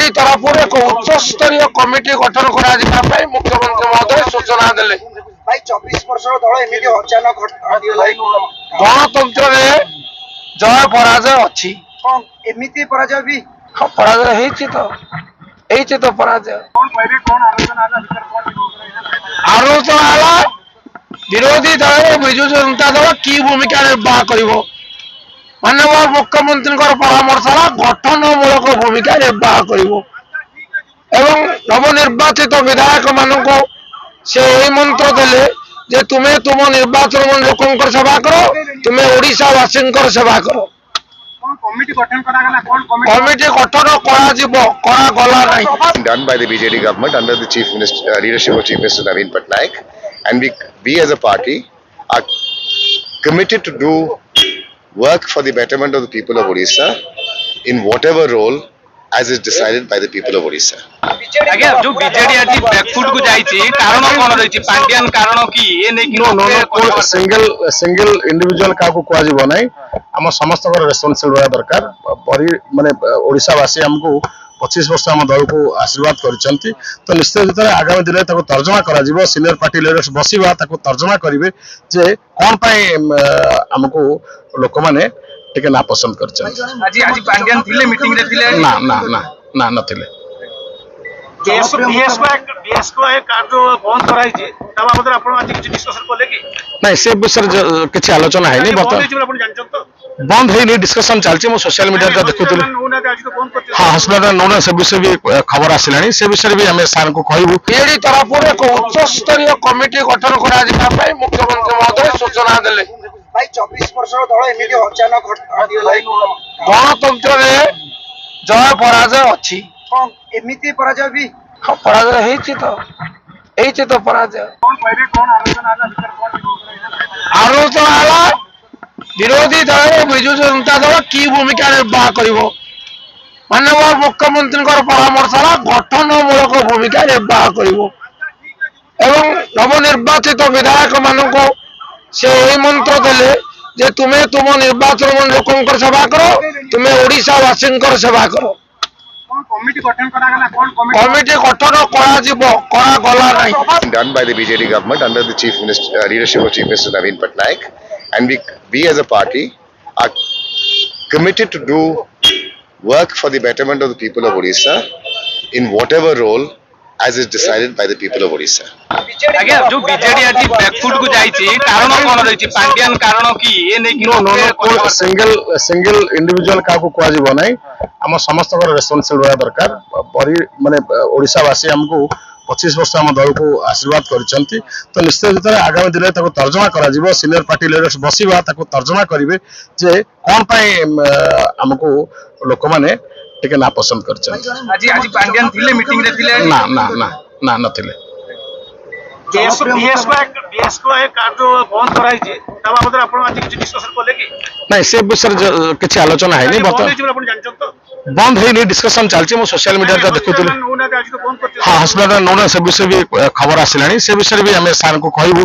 BJD तरफ एक उच्च स्तरीय कमिटी गठन कर मुख्यमंत्री महोदय सूचना देले। भाई 24 वर्ष दल एमती अचानक गणतंत्र जय पराजय अच्छी एमती पराजय भी पराजय तो पराजय आलोचना विरोधी दल विजु जनता दल की भूमिका निर्वाह कर माननीय मुख्यमंत्री परामर्श गठनमूलक भूमिका निर्वाह कर नवनिर्वाचित विधायक मानक से मंत्र देले जे तुम्हें तुम निर्वाचन लोक सेवा करो, तुम्हें ओडिशा वासी सेवा करो। कमिटी गठन गला नहीं। Done by the BJD government under the chief minister, leadership of Chief Minister Naveen Patnaik, and we as a party are committed to do work for the betterment of the people of Odisha in whatever role as is decided by the people of Odisha. आज्ञा जो BJD आज back foot को जाइछि कारण कोन रहिछि पांड्यान कारण की ए नै कि नो सिंगल इंडिविजुअल का को कुआ जीव नै हम समस्त रेस्पोंसिबल होया दरकार माने ओडिसा वासी हमको 25 वर्ष हम दल को आशीर्वाद करछंती तो निश्चित रूप से आगामी दिन में तर्जमा करा जीवो सीनियर पार्टी लीडर्स बसिबा ताको तर्जमा करिवे जे कोन पई हमको लोक माने टिके ना पसंद करछन। आज पांड्यान थिले मीटिंग रे थिले ना ना ना ना नथिले बीएस को एक कार्य बंद कराई जे ता बाबद आपण आज किछ डिस्कशन करले कि नहीं से विषय किछ आलोचना है नहीं बर्तमान आपण जानछन तो बंद है नहीं डिस्कशन चलछि मो सोशल मीडिया रे देखुतले हां हॉस्पिटल नोना से विषय भी खबर आसिलानी से विषय भी हमें सर को कहबू बीजेडी तरफ एक उच्च स्तरीय कमिटी गठन कर मुख्यमंत्री महोदय सूचना देले। भाई 24 वर्ष दल एमती अचानक गणतंत्र जय पराजय अच्छी एमती पराजय भी पराजय तो पराजय आलोचना विरोधी दल विजु जनता दल की भूमिका निर्वाह कर माननीय मुख्यमंत्री परामर्श गठनमूलक भूमिका निर्वाह कर नवनिर्वाचित विधायक मानक से मंत्र देले जे तुम्हें तुम निर्वाचन लोक सेवा करो, तुम्हें ओडिशा वासी सेवा करो। कमिटी गठन गला नहीं। Done by the BJD government under the chief minister, leadership of Chief Minister Naveen Patnaik, and we as a party are committed to do work for the betterment of the people of Odisha in whatever role as is decided by the people of Odisha. आज्ञा जो BJD आज back foot को जाइछि कारण कोन रहिछि पांड्यान कारण की ए नै कि नो सिंगल इंडिविजुअल का को कुआ जीव नै हम समस्त रेस्पोंसिबल होया दरकार माने ओडिशा वासी हमको 25 वर्ष हम दल को आशीर्वाद करछंती तो निश्चित रूप से आगामी दिन में तर्जमा करा जीवो सीनियर पार्टी लीडर्स बसिबा ताको तर्जमा करिवे जे कोन पई हमको लोक माने टिके ना पसंद करछन। आज पांड्यान थिले मीटिंग रे थिले ना ना ना ना नथिले बीएस को एक कार्य बंद कराई जे ता बाबद आपण आज किछ डिस्कशन करले कि नहीं से विषय किछ आलोचना है नहीं बर्तमान आपण जानछन तो बंद है नहीं डिस्कशन चलछि मो सोशल मीडिया रे देखुतले हां हॉस्पिटल नोना से विषय भी खबर आसिलानी से विषय भी हमें सर को कहबू।